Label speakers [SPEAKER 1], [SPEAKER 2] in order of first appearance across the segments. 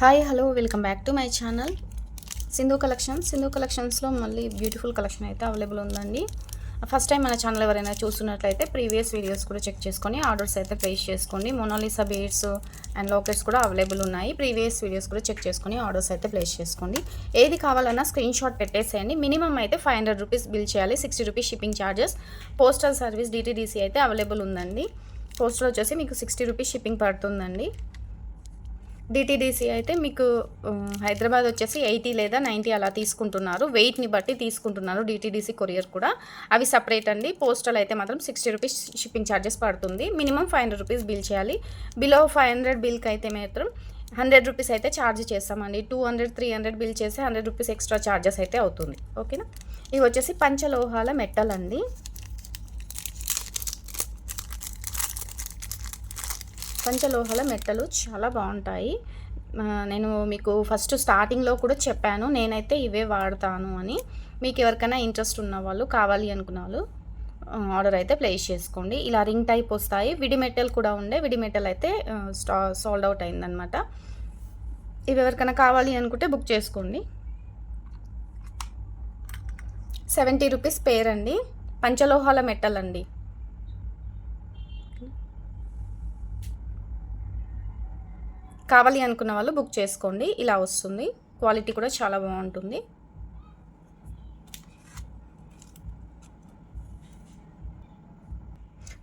[SPEAKER 1] Hi hello welcome back to my channel Sindhu కలెక్షన్స్లో మళ్ళీ beautiful collection అయితే అవైలబుల్ ఉందండి. ఫస్ట్ టైం మన ఛానల్ ఎవరైనా చూస్తున్నట్లయితే ప్రీవియస్ వీడియోస్ కూడా చెక్ చేసుకొని ఆర్డర్స్ అయితే ప్లేస్ చేసుకోండి. మొనాలిసా బీడ్స్ అండ్ లాకెట్స్ కూడా అవైలబుల్ ఉన్నాయి. ప్రీవియస్ వీడియోస్ కూడా చెక్ చేసుకొని ఆర్డర్స్ అయితే ప్లేస్ చేసుకోండి. ఏది కావాలన్నా స్క్రీన్ షాట్ పెట్టేసేయండి. మినిమం అయితే 500 రూపీస్ బిల్ చేయాలి. 60 rupees shipping charges. Postal service DTDC అయితే అవైలబుల్ ఉందండి. పోస్టల్ వచ్చేసి మీకు 60 రూపీస్ షిప్పింగ్ పడుతుందండి. DTDC అయితే మీకు హైదరాబాద్ వచ్చేసి 80 లేదా 90 అలా తీసుకుంటున్నారు. వెయిట్ని బట్టి తీసుకుంటున్నారు DTDC కొరియర్ కూడా. అవి సపరేట్ అండి. పోస్టల్ అయితే మాత్రం 60 రూపీస్ షిప్పింగ్ ఛార్జెస్ పడుతుంది. మినిమం 500 రూపీస్ బిల్ చేయాలి. బిలో 500 బిల్కి అయితే మాత్రం 100 రూపీస్ అయితే ఛార్జ్ చేస్తామండి. 200, 300 బిల్ చేసి 100 రూపీస్ ఎక్స్ట్రా ఛార్జెస్ అయితే అవుతుంది. ఓకేనా. ఇవి వచ్చేసి పంచలోహాల మెట్టలండి. పంచలోహాల మెట్టలు చాలా బాగుంటాయి. నేను మీకు ఫస్ట్ స్టార్టింగ్లో కూడా చెప్పాను, నేనైతే ఇవే వాడతాను అని. మీకు ఎవరికైనా ఇంట్రెస్ట్ ఉన్న వాళ్ళు, కావాలి అనుకున్న వాళ్ళు ఆర్డర్ అయితే ప్లేస్ చేసుకోండి. ఇలా రింగ్ టైప్ వస్తాయి. విడి మెటల్ కూడా ఉండే, విడి మెటల్ అయితే సోల్డ్ అవుట్ అయిందనమాట. ఇవి ఎవరికైనా కావాలి అనుకుంటే బుక్ చేసుకోండి. 70 రూపీస్ పేర్ అండి. పంచలోహాల మెట్టల్ అండి. కావాలి అనుకున్న వాళ్ళు బుక్ చేసుకోండి. ఇలా వస్తుంది. క్వాలిటీ కూడా చాలా బాగుంటుంది.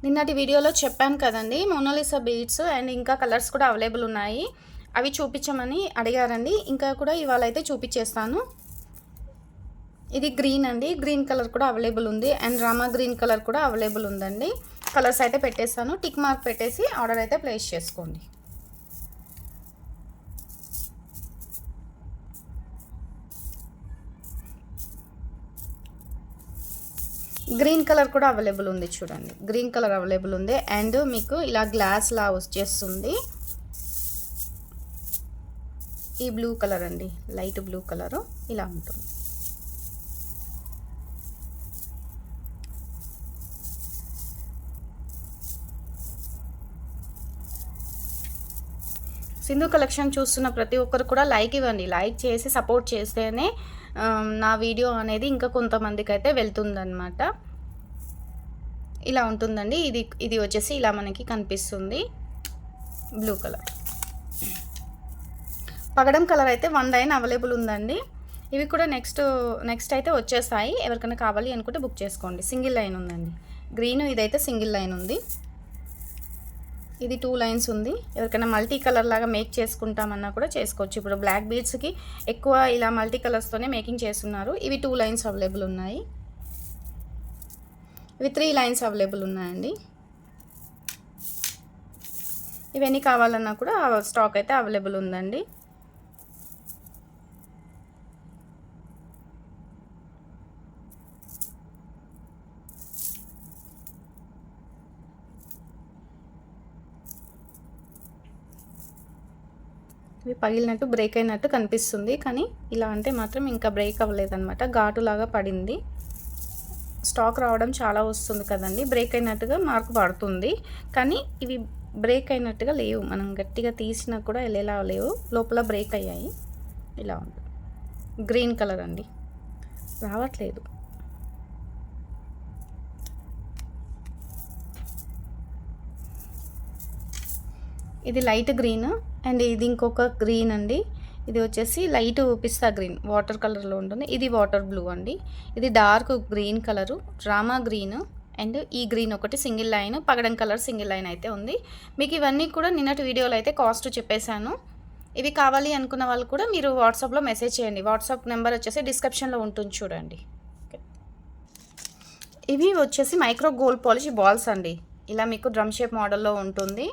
[SPEAKER 1] నిన్నటి వీడియోలో చెప్పాను కదండి, మోనాలిసా బీడ్స్ అండ్ ఇంకా కలర్స్ కూడా అవైలబుల్ ఉన్నాయి. అవి చూపించమని అడిగారండి. ఇంకా కూడా ఇవాళ అయితే చూపించేస్తాను. ఇది గ్రీన్ అండి. గ్రీన్ కలర్ కూడా అవైలబుల్ ఉంది అండ్ రామా గ్రీన్ కలర్ కూడా అవైలబుల్ ఉందండి. కలర్స్ అయితే పెట్టేస్తాను. టిక్ మార్క్ పెట్టేసి ఆర్డర్ అయితే ప్లేస్ చేసుకోండి. గ్రీన్ కలర్ కూడా అవైలబుల్ ఉంది చూడండి. గ్రీన్ కలర్ అవైలబుల్ ఉంది అండ్ మీకు ఇలా గ్లాస్ లా వచ్చేస్తుంది. ఈ బ్లూ కలర్ అండి, లైట్ బ్లూ కలరు ఇలా ఉంటుంది. సింధు కలెక్షన్ చూస్తున్న ప్రతి ఒక్కరు కూడా లైక్ ఇవ్వండి. లైక్ చేసి సపోర్ట్ చేస్తేనే నా వీడియో అనేది ఇంకా కొంతమందికి అయితే వెళ్తుందన్నమాట. ఇలా ఉంటుందండి. ఇది వచ్చేసి ఇలా మనకి కనిపిస్తుంది. Blue colour. పగడం కలర్ అయితే 1 లైన్ అవైలబుల్ ఉందండి. ఇవి కూడా నెక్స్ట్ అయితే వచ్చేస్తాయి. ఎవరికైనా కావాలి అనుకుంటే బుక్ చేసుకోండి. సింగిల్ లైన్ ఉందండి. గ్రీన్ ఇదైతే సింగిల్ లైన్ ఉంది. ఇది 2 లైన్స్ ఉంది. ఎవరికైనా మల్టీ కలర్ లాగా మేక్ చేసుకుంటామన్నా కూడా చేసుకోవచ్చు. ఇప్పుడు బ్లాక్ బీడ్స్కి ఎక్కువ ఇలా మల్టీ కలర్స్తోనే మేకింగ్ చేస్తున్నారు. ఇవి 2 లైన్స్ అవైలబుల్ ఉన్నాయి. ఇవి 3 లైన్స్ అవైలబుల్ ఉన్నాయండి. ఇవన్నీ కావాలన్నా కూడా స్టాక్ అయితే అవైలబుల్ ఉందండి. ఇవి పగిలినట్టు బ్రేక్ అయినట్టు కనిపిస్తుంది, కానీ ఇలా అంటే మాత్రం ఇంకా బ్రేక్ అవ్వలేదన్నమాట. ఘాటులాగా పడింది. స్టాక్ రావడం చాలా వస్తుంది కదండి. బ్రేక్ అయినట్టుగా మార్క్ పడుతుంది, కానీ ఇవి బ్రేక్ అయినట్టుగా లేవు. మనం గట్టిగా తీసినా కూడా వెళ్ళేలా లేవు. లోపల బ్రేక్ అయ్యాయి. ఇలా ఉంటుంది. గ్రీన్ కలర్ అండి. రావట్లేదు. ఇది లైట్ గ్రీన్ అండ్ ఇది ఇంకొక గ్రీన్ అండి. ఇది వచ్చేసి లైట్ పిస్తా గ్రీన్ వాటర్ కలర్లో ఉంటుంది. ఇది వాటర్ బ్లూ అండి. ఇది dark green colour, Rama green and ఈ గ్రీన్ ఒకటి సింగిల్ లైన్, పగడం కలర్ సింగిల్ లైన్ అయితే ఉంది. మీకు ఇవన్నీ కూడా నిన్నటి వీడియోలో అయితే కాస్ట్ చెప్పేశాను. ఇవి కావాలి అనుకున్న వాళ్ళు కూడా మీరు వాట్సాప్లో మెసేజ్ చేయండి. వాట్సాప్ నెంబర్ వచ్చేసి డిస్క్రిప్షన్లో ఉంటుంది చూడండి. ఇవి వచ్చేసి మైక్రో గోల్డ్ పాలిష్ బాల్స్ అండి. ఇలా మీకు డ్రమ్ షేప్ మోడల్లో ఉంటుంది.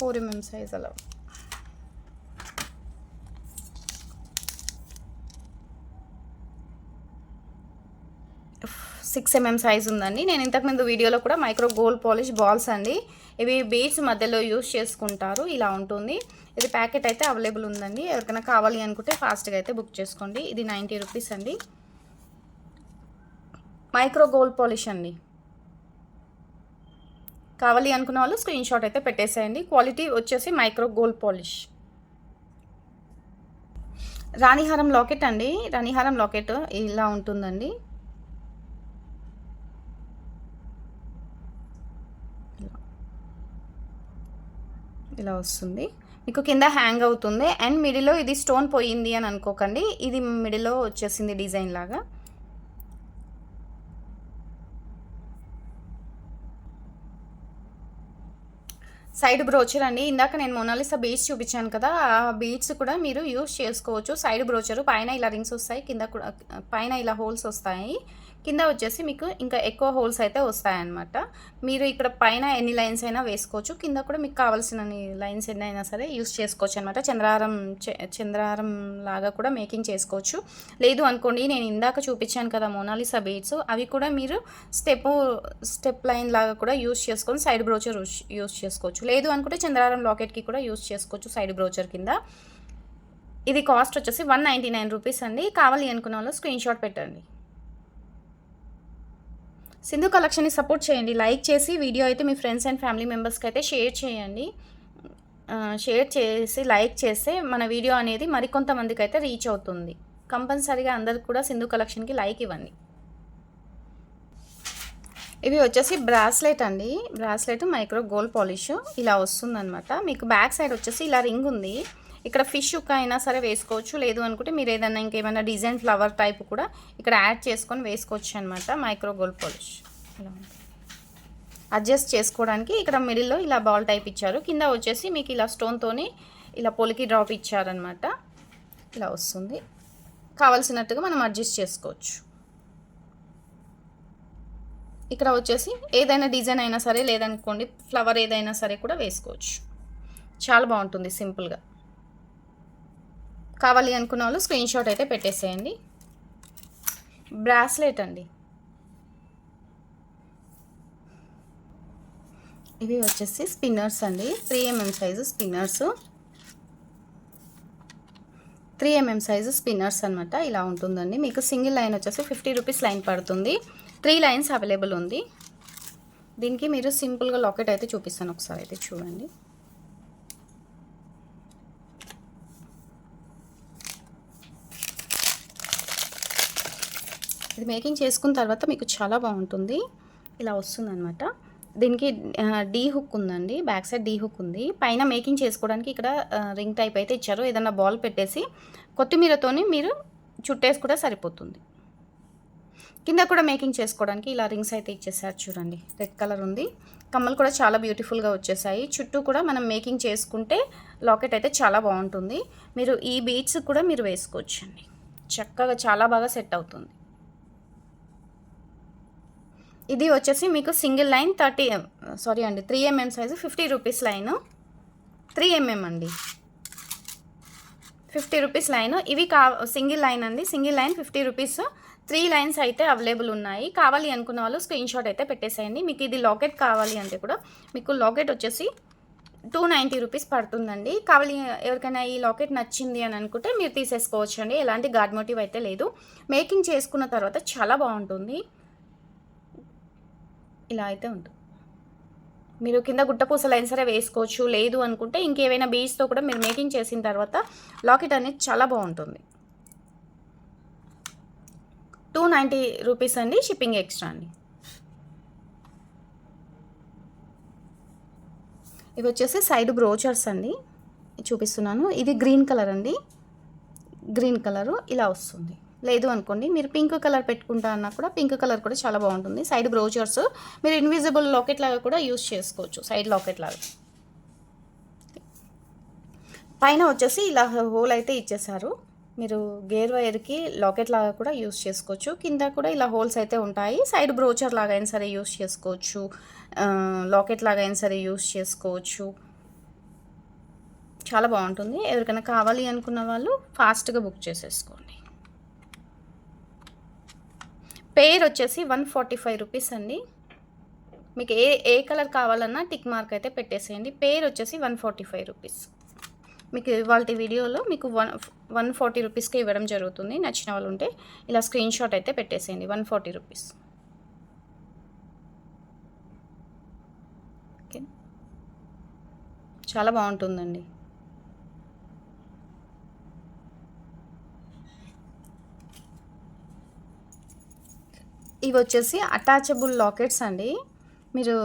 [SPEAKER 1] 4 mm సైజ్ అలా. సిక్స్ mm సైజ్ ఉందండి. నేను ఇంతకుముందు వీడియోలో కూడా మైక్రో గోల్డ్ పాలిష్ బాల్స్ అండి. ఇవి బీడ్స్ మధ్యలో యూస్ చేసుకుంటారు. ఇలా ఉంటుంది. ఇది ప్యాకెట్ అయితే అవైలబుల్ ఉందండి. ఎవరికైనా కావాలి అనుకుంటే ఫాస్ట్గా అయితే బుక్ చేసుకోండి. ఇది 90 రూపీస్ అండి. మైక్రో గోల్డ్ పాలిష్ అండి. కావాలి అనుకున్న వాళ్ళు స్క్రీన్ షాట్ అయితే పెట్టేసేయండి. క్వాలిటీ వచ్చేసి మైక్రో గోల్డ్ పాలిష్. రాణిహారం లాకెట్ అండి. రాణిహారం లాకెట్ ఇలా ఉంటుందండి. ఇలా వస్తుంది. మీకు కింద హ్యాంగ్ అవుతుంది. అండ్ మిడిల్‌లో ఇది స్టోన్ పోయింది అని అనుకోకండి. ఇది మిడిల్‌లో వచ్చేసింది డిజైన్ లాగా. సైడ్ బ్రోచర్ అండి. ఇందాక నేను మోనాలిసా బీడ్స్ చూపించాను కదా! ఆ బీడ్స్ కూడా మీరు యూజ్ చేసుకోవచ్చు. సైడ్ బ్రోచరు పైన ఇలా రింగ్స్ వస్తాయి. కింద కూడా పైన ఇలా హోల్స్ వస్తాయి. కింద వచ్చేసి మీకు ఇంకా ఎక్కువ హోల్స్ అయితే వస్తాయన్నమాట. మీరు ఇక్కడ పైన ఎన్ని లైన్స్ అయినా వేసుకోవచ్చు. కింద కూడా మీకు కావాల్సినన్ని లైన్స్ ఎన్నైనా సరే యూజ్ చేసుకోవచ్చు అనమాట. చంద్రహారం లాగా కూడా మేకింగ్ చేసుకోవచ్చు. లేదు అనుకోండి, నేను ఇందాక చూపించాను కదా మోనాలిసా బీడ్స్, అవి కూడా మీరు స్టెప్ లైన్ లాగా కూడా యూజ్ చేసుకొని సైడ్ బ్రోచర్ యూజ్ చేసుకోవచ్చు. లేదు అనుకుంటే చంద్రహారం లాకెట్కి కూడా యూజ్ చేసుకోవచ్చు సైడ్ బ్రోచర్ కింద. ఇది కాస్ట్ వచ్చేసి 199 రూపీస్ అండి. కావాలి అనుకున్న వాళ్ళు స్క్రీన్ షాట్ పెట్టండి. సింధు కలెక్షన్ని సపోర్ట్ చేయండి. లైక్ చేసి వీడియో అయితే మీ ఫ్రెండ్స్ అండ్ ఫ్యామిలీ మెంబర్స్కి అయితే షేర్ చేయండి. షేర్ చేసి లైక్ చేస్తే మన వీడియో అనేది మరికొంతమందికి అయితే రీచ్ అవుతుంది. కంపల్సరీగా అందరికి కూడా సింధు కలెక్షన్కి లైక్ ఇవ్వండి. ఇవి వచ్చేసి బ్రాస్లెట్ అండి. బ్రాస్లెట్ మైక్రో గోల్డ్ పాలిష్ ఇలా వస్తుందన్నమాట. మీకు బ్యాక్ సైడ్ వచ్చేసి ఇలా రింగ్ ఉంది. ఇక్కడ ఫిష్ ఉక్క అయినా సరే వేసుకోవచ్చు. లేదు అనుకుంటే మీరు ఏదైనా ఇంకేమైనా డిజైన్ ఫ్లవర్ టైప్ కూడా ఇక్కడ యాడ్ చేసుకొని వేసుకోవచ్చు అనమాట. మైక్రో గోల్డ్ పాలిష్ ఇలా అడ్జస్ట్ చేసుకోవడానికి ఇక్కడ మిడిల్లో ఇలా బాల్ టైప్ ఇచ్చారు. కింద వచ్చేసి మీకు ఇలా స్టోన్తోని ఇలా పొలికి డ్రాప్ ఇచ్చారనమాట. ఇలా వస్తుంది. కావాల్సినట్టుగా మనం అడ్జస్ట్ చేసుకోవచ్చు. ఇక్కడ వచ్చేసి ఏదైనా డిజైన్ అయినా సరే, లేదనుకోండి ఫ్లవర్ ఏదైనా సరే కూడా వేసుకోవచ్చు. చాలా బాగుంటుంది సింపుల్గా. కావాలి అనుకున్న వాళ్ళు స్క్రీన్ షాట్ అయితే పెట్టేసేయండి. బ్రాస్లెట్ అండి. ఇవి వచ్చేసి స్పిన్నర్స్ అండి. 3mm size spinners. 3mm size spinners అనమాట. ఇలా ఉంటుందండి. మీకు సింగిల్ లైన్ వచ్చేసి 50 రూపీస్ లైన్ పడుతుంది. 3 లైన్స్ అవైలబుల్ ఉంది. దీనికి మీరు సింపుల్గా లాకెట్ అయితే చూపిస్తాను, ఒకసారి అయితే చూడండి. ఇది మేకింగ్ చేసుకున్న తర్వాత మీకు చాలా బాగుంటుంది. ఇలా వస్తుందన్నమాట. దీనికి డీ హుక్ ఉందండి. బ్యాక్ సైడ్ డీ హుక్ ఉంది. పైన మేకింగ్ చేసుకోవడానికి ఇక్కడ రింగ్ టైప్ అయితే ఇచ్చారు. ఏదన్నా బాల్ పెట్టేసి కొత్తిమీరతోని మీరు చుట్టేసి కూడా సరిపోతుంది. కింద కూడా మేకింగ్ చేసుకోవడానికి ఇలా రింగ్స్ అయితే ఇచ్చేసారు చూడండి. రెడ్ కలర్ ఉంది. కమ్మలు కూడా చాలా బ్యూటిఫుల్గా వచ్చేసాయి. చుట్టూ కూడా మనం మేకింగ్ చేసుకుంటే లాకెట్ అయితే చాలా బాగుంటుంది. మీరు ఈ బీడ్స్ కూడా మీరు వేసుకోవచ్చు అండి. చక్కగా చాలా బాగా సెట్ అవుతుంది. ఇది వచ్చేసి మీకు single line 3mm size 50 rupees line. 3mm అండి, 50 రూపీస్ లైను. ఇవి సింగిల్ లైన్ అండి. Single line 50 rupees. 3 లైన్స్ అయితే అవైలబుల్ ఉన్నాయి. కావాలి అనుకున్న వాళ్ళు స్క్రీన్ షాట్ అయితే పెట్టేసేయండి. మీకు ఇది లాకెట్ కావాలి అంటే కూడా మీకు లాకెట్ వచ్చేసి 290 రూపీస్ పడుతుందండి. కావాలి ఎవరికైనా ఈ లాకెట్ నచ్చింది అని అనుకుంటే మీరు తీసేసుకోవచ్చు అండి. ఎలాంటి గాడ్ మోటివ్ అయితే లేదు. మేకింగ్ చేసుకున్న తర్వాత చాలా బాగుంటుంది. ఇలా అయితే ఉంటుంది. మీరు కింద గుట్టపూసలు అయినా సరే వేసుకోవచ్చు. లేదు అనుకుంటే ఇంకేమైనా బీడ్స్తో కూడా మీరు మేకింగ్ చేసిన తర్వాత లాకెట్ అనేది చాలా బాగుంటుంది. 290 రూపీస్ అండి. షిప్పింగ్ ఎక్స్ట్రా అండి. ఇవి వచ్చేసి సైడ్ బ్రోచర్స్ అండి, చూపిస్తున్నాను. ఇది గ్రీన్ కలర్ అండి. గ్రీన్ కలరు ఇలా వస్తుంది. లేదు అనుకోండి మీరు పింక్ కలర్ పెట్టుకుంటా అన్నా కూడా పింక్ కలర్ కూడా చాలా బాగుంటుంది. సైడ్ బ్రోచర్స్ మీరు ఇన్విజిబుల్ లాకెట్ లాగా కూడా యూస్ చేసుకోవచ్చు. సైడ్ లాకెట్ లాగా పైన వచ్చేసి ఇలా హోల్ అయితే ఇచ్చేసారు. మీరు గేర్ వైర్కి లాకెట్ లాగా కూడా యూస్ చేసుకోవచ్చు. కింద కూడా ఇలా హోల్స్ అయితే ఉంటాయి. సైడ్ బ్రోచర్ లాగా అయినా సరే యూస్ చేసుకోవచ్చు. లాకెట్ లాగా అయినా సరే యూస్ చేసుకోవచ్చు. చాలా బాగుంటుంది. ఎవరికైనా కావాలి అనుకున్న వాళ్ళు ఫాస్ట్గా బుక్ చేసేసుకోండి. పేర్ వచ్చేసి 145 రూపీస్ అండి. మీకు ఏ కలర్ కావాలన్నా టిక్ మార్క్ అయితే పెట్టేసేయండి. పేర్ వచ్చేసి 145 రూపీస్. మీకు ఇవాళ వీడియోలో మీకు 140 రూపీస్కి ఇవ్వడం జరుగుతుంది. నచ్చిన వాళ్ళు ఉంటే ఇలా స్క్రీన్ షాట్ అయితే పెట్టేసేయండి. 140 రూపీస్. ఓకే, చాలా బాగుంటుందండి. ఇవి వచ్చేసి అటాచబుల్ లాకెట్స్ అండి. మీరు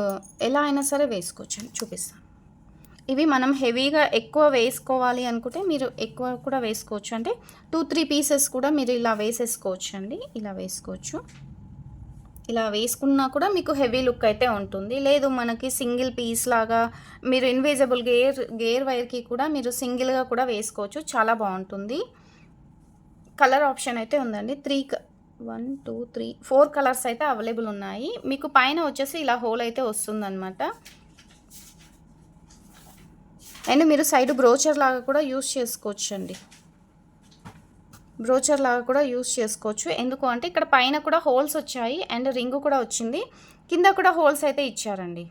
[SPEAKER 1] ఎలా అయినా సరే వేసుకోవచ్చు అని చూపిస్తాను. ఇవి మనం హెవీగా ఎక్కువ వేసుకోవాలి అనుకుంటే మీరు ఎక్కువ కూడా వేసుకోవచ్చు. అంటే 2-3 పీసెస్ కూడా మీరు ఇలా వేసేసుకోవచ్చు అండి. ఇలా వేసుకోవచ్చు. ఇలా వేసుకున్నా కూడా మీకు హెవీ లుక్ అయితే ఉంటుంది. లేదు మనకి సింగిల్ పీస్ లాగా మీరు ఇన్విజిబుల్ గేర్ వైర్కి కూడా మీరు సింగిల్గా కూడా వేసుకోవచ్చు. చాలా బాగుంటుంది. కలర్ ఆప్షన్ అయితే ఉందండి. 1 2 3 4 కలర్స్ అయితే అవైలబుల్ ఉన్నాయి. మీకు పైన వచ్చేసి ఇలా హోల్ అయితే వస్తుందన్నమాట. అండ్ మీరు సైడ్ బ్రోచర్ లాగా కూడా యూస్ చేసుకోవచ్చు అండి. బ్రోచర్ లాగా కూడా యూస్ చేసుకోవచ్చు. ఎందుకు అంటే ఇక్కడ పైన కూడా హోల్స్ వచ్చాయి అండ్ రింగ్ కూడా వచ్చింది. కింద కూడా హోల్స్ అయితే ఇచ్చారండి.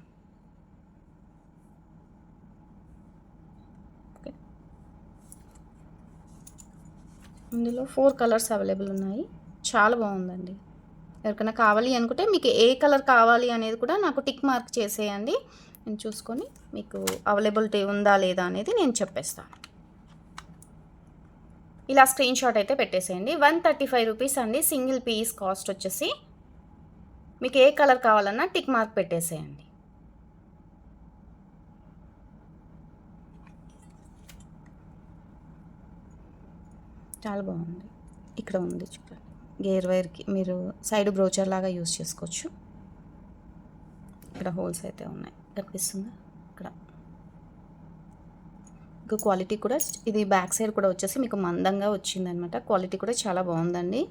[SPEAKER 1] ఇందులో 4 కలర్స్ అవైలబుల్ ఉన్నాయి. చాలా బాగుందండి. ఎవరికైనా కావాలి అనుకుంటే మీకు ఏ కలర్ కావాలి అనేది కూడా నాకు టిక్ మార్క్ చేసేయండి. నేను చూసుకొని మీకు అవైలబిలిటీ ఉందా లేదా అనేది నేను చెప్పేస్తాను. ఇలా స్క్రీన్ షాట్ అయితే పెట్టేసేయండి. 135 రూపీస్ అండి సింగిల్ పీస్ కాస్ట్ వచ్చేసి. మీకు ఏ కలర్ కావాలన్నా టిక్ మార్క్ పెట్టేసేయండి. చాలా బాగుంది. ఇక్కడ ఉంది చూడండి, గేర్ వైర్కి మీరు సైడ్ బ్రోచర్ లాగా యూస్ చేసుకోవచ్చు. ఇక్కడ హోల్స్ అయితే ఉన్నాయి, కనిపిస్తుందా? ఇక్కడ ఇంకా క్వాలిటీ కూడా ఇది బ్యాక్ సైడ్ కూడా వచ్చేసి మీకు మందంగా వచ్చిందనమాట. క్వాలిటీ కూడా చాలా బాగుందండి.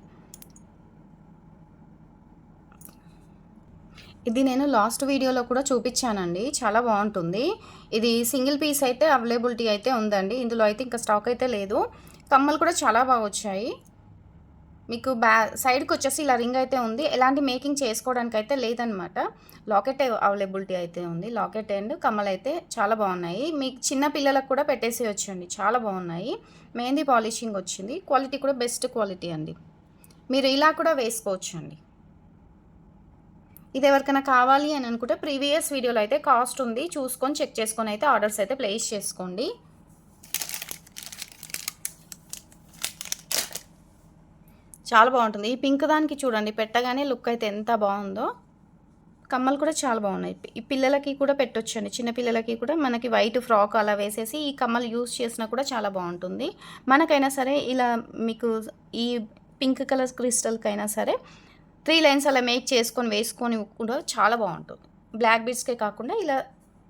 [SPEAKER 1] ఇది నేను లాస్ట్ వీడియోలో కూడా చూపించానండి. చాలా బాగుంటుంది. ఇది సింగిల్ పీస్ అయితే అవైలబిలిటీ అయితే ఉందండి. ఇందులో అయితే ఇంకా స్టాక్ అయితే లేదు. కమ్మలు కూడా చాలా బాగా వచ్చాయి. మీకు సైడ్కి వచ్చేసి ఇలా రింగ్ అయితే ఉంది. ఎలాంటి మేకింగ్ చేసుకోవడానికి అయితే లేదనమాట. లాకెట్ అవైలబిలిటీ అయితే ఉంది. లాకెట్ అండ్ కమ్మలు అయితే చాలా బాగున్నాయి. మీకు చిన్న పిల్లలకు కూడా పెట్టేసేయచ్చండి. చాలా బాగున్నాయి. మెహందీ పాలిషింగ్ వచ్చింది. క్వాలిటీ కూడా బెస్ట్ క్వాలిటీ అండి. మీరు ఇలా కూడా వేసుకోవచ్చు అండి. ఇది ఎవరికైనా కావాలి అని అనుకుంటే ప్రీవియస్ వీడియోలో అయితే కాస్ట్ ఉంది, చూసుకొని చెక్ చేసుకొని అయితే ఆర్డర్స్ అయితే ప్లేస్ చేసుకోండి. చాలా బాగుంటుంది. ఈ పింక్ దానికి చూడండి, పెట్టగానే లుక్ అయితే ఎంత బాగుందో. కమ్మలు కూడా చాలా బాగున్నాయి. ఈ పిల్లలకి కూడా పెట్టొచ్చండి. చిన్న పిల్లలకి కూడా మనకి వైట్ ఫ్రాక్ అలా వేసేసి ఈ కమ్మలు యూస్ చేసినా కూడా చాలా బాగుంటుంది. మనకైనా సరే ఇలా మీకు ఈ పింక్ కలర్ క్రిస్టల్కైనా సరే 3 లైన్స్ అలా మేక్ చేసుకొని వేసుకొని కూడా చాలా బాగుంటుంది. బ్లాక్ బీడ్స్కే కాకుండా ఇలా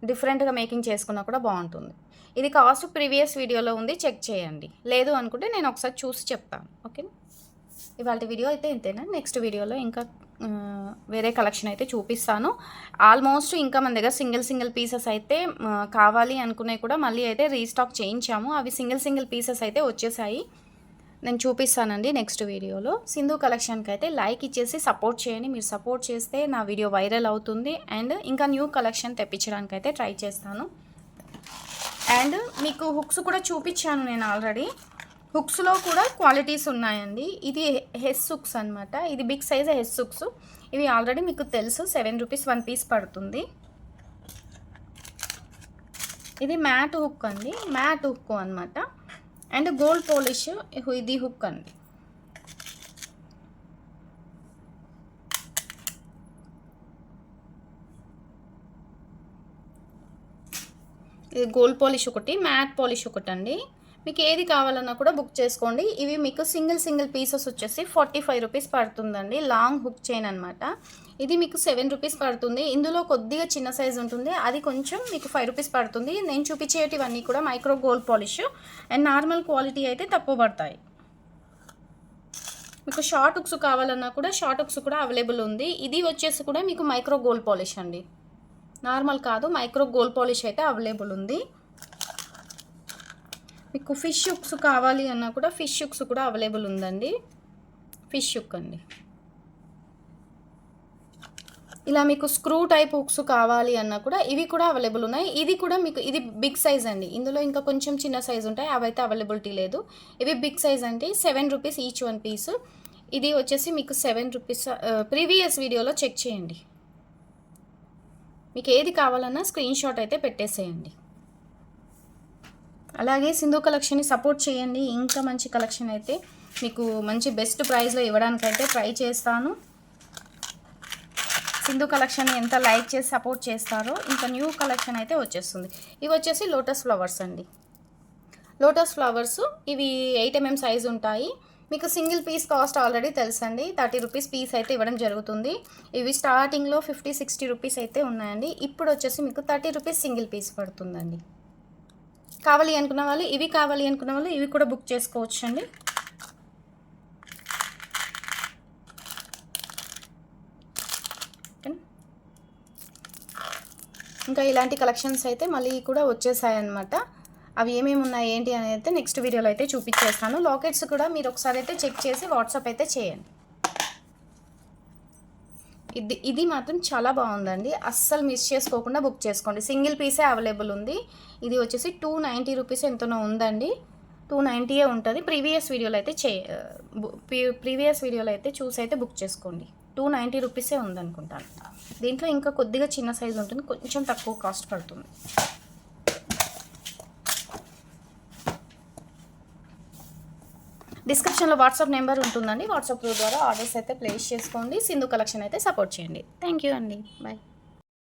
[SPEAKER 1] డిఫరెంట్గా మేకింగ్ చేసుకున్నా కూడా బాగుంటుంది. ఇది కాస్ట్ ప్రీవియస్ వీడియోలో ఉంది, చెక్ చేయండి. లేదు అనుకుంటే నేను ఒకసారి చూసి చెప్తాను. ఓకే, ఇవాళ వీడియో అయితే ఇంతేనా. నెక్స్ట్ వీడియోలో ఇంకా వేరే కలెక్షన్ అయితే చూపిస్తాను. ఆల్మోస్ట్ ఇంకా మన దగ్గర సింగిల్ పీసెస్ అయితే కావాలి అనుకునే కూడా మళ్ళీ అయితే రీస్టాక్ చేయించాము. అవి సింగిల్ పీసెస్ అయితే వచ్చేసాయి. నేను చూపిస్తానండి నెక్స్ట్ వీడియోలో. సింధు కలెక్షన్కి అయితే లైక్ ఇచ్చేసి సపోర్ట్ చేయండి. మీరు సపోర్ట్ చేస్తే నా వీడియో వైరల్ అవుతుంది అండ్ ఇంకా న్యూ కలెక్షన్ తెప్పించడానికి అయితే ట్రై చేస్తాను. అండ్ మీకు హుక్స్ కూడా చూపించాను నేను ఆల్రెడీ. హుక్స్లో కూడా క్వాలిటీస్ ఉన్నాయండి. ఇది హెస్ హుక్స్ అనమాట. ఇది బిగ్ సైజ్ హెస్ హుక్స్. ఇవి ఆల్రెడీ మీకు తెలుసు, 7 రూపీస్ 1 పీస్ పడుతుంది. ఇది మ్యాట్ హుక్ అండి, మ్యాట్ హుక్ అనమాట. అండ్ గోల్డ్ పాలిష్ ఇది హుక్ అండి. ఇది గోల్డ్ పాలిష్ ఒకటి, మ్యాట్ పాలిష్ ఒకటి అండి. మీకు ఏది కావాలన్నా కూడా బుక్ చేసుకోండి. ఇవి మీకు సింగిల్ పీసెస్ వచ్చేసి 45 రూపీస్ పడుతుందండి. లాంగ్ హుక్ చైన్ అనమాట. ఇది మీకు 7 రూపీస్ పడుతుంది. ఇందులో కొద్దిగా చిన్న సైజ్ ఉంటుంది, అది కొంచెం మీకు 5 రూపీస్ పడుతుంది. నేను చూపించేటివన్నీ కూడా micro gold polish and normal quality అయితే తక్కువ పడతాయి. మీకు షార్ట్ హుక్స్ కావాలన్నా కూడా షార్ట్ హుక్స్ కూడా అవైలబుల్ ఉంది. ఇది వచ్చేసి కూడా మీకు మైక్రో గోల్డ్ పాలిష్ అండి, నార్మల్ కాదు, మైక్రో గోల్డ్ పాలిష్ అయితే అవైలబుల్ ఉంది. మీకు ఫిష్ హుక్స్ కావాలి అన్నా కూడా ఫిష్ హుక్స్ కూడా అవైలబుల్ ఉందండి. ఫిష్ హుక్ అండి. ఇలా మీకు స్క్రూ టైప్ హుక్స్ కావాలి అన్నా కూడా ఇవి కూడా అవైలబుల్ ఉన్నాయి. ఇది కూడా మీకు ఇది బిగ్ సైజ్ అండి. ఇందులో ఇంకా కొంచెం చిన్న సైజ్ ఉంటాయి, అవైతే అవైలబిలిటీ లేదు. ఇవి బిగ్ సైజ్ అండి. 7 రూపీస్ ఈచ్ 1 పీస్. ఇది వచ్చేసి మీకు 7 రూపీస్. ప్రీవియస్ వీడియోలో చెక్ చేయండి. మీకు ఏది కావాలన్నా స్క్రీన్ షాట్ అయితే పెట్టేసేయండి. అలాగే సింధు కలెక్షన్ని సపోర్ట్ చేయండి. ఇంకా మంచి కలెక్షన్ అయితే మీకు మంచి బెస్ట్ ప్రైస్లో ఇవ్వడానికైతే ట్రై చేస్తాను. సింధు కలెక్షన్ ఎంత లైక్ చేసి సపోర్ట్ చేస్తారో ఇంకా న్యూ కలెక్షన్ అయితే వచ్చేస్తుంది. ఇవి వచ్చేసి లోటస్ ఫ్లవర్స్ అండి. లోటస్ ఫ్లవర్స్ ఇవి 8 mm సైజు ఉంటాయి. మీకు సింగిల్ పీస్ కాస్ట్ ఆల్రెడీ తెలుసండి, 30 రూపీస్ పీస్ అయితే ఇవ్వడం జరుగుతుంది. ఇవి స్టార్టింగ్లో 50-60 రూపీస్ అయితే ఉన్నాయండి. ఇప్పుడు వచ్చేసి మీకు 30 రూపీస్ సింగిల్ పీస్ పడుతుందండి. కావాలి అనుకున్న వాళ్ళు ఇవి కూడా బుక్ చేసుకోవచ్చు అండి. ఇంకా ఇలాంటి కలెక్షన్స్ అయితే మళ్ళీ కూడా వచ్చేసాయన్నమాట. అవి ఏమేమి ఉన్నాయి ఏంటి అనేది అయితే నెక్స్ట్ వీడియోలో అయితే చూపించేస్తాను. లాకెట్స్ కూడా మీరు ఒకసారి అయితే చెక్ చేసి వాట్సాప్ అయితే చేయండి. ఇది మాత్రం చాలా బాగుందండి, అస్సలు మిస్ చేసుకోకుండా బుక్ చేసుకోండి. సింగిల్ పీసే అవైలబుల్ ఉంది. ఇది వచ్చేసి 290 రూపీస్ ఎంతనో ఉందండి, 290 ఉంటుంది. ప్రీవియస్ వీడియోలో అయితే చూసి అయితే బుక్ చేసుకోండి. 290 రూపీసే ఉందనుకుంటాను. దీంట్లో ఇంకా కొద్దిగా చిన్న సైజు ఉంటుంది, కొంచెం తక్కువ కాస్ట్ పడుతుంది. డిస్క్రిప్షన్లో వాట్సాప్ నెంబర్ ఉంటుందండి. వాట్సాప్ ద్వారా ఆర్డర్స్ అయితే ప్లేస్ చేసుకోండి. సింధు కలెక్షన్ అయితే సపోర్ట్ చేయండి. థ్యాంక్ యూ అండి. బాయ్.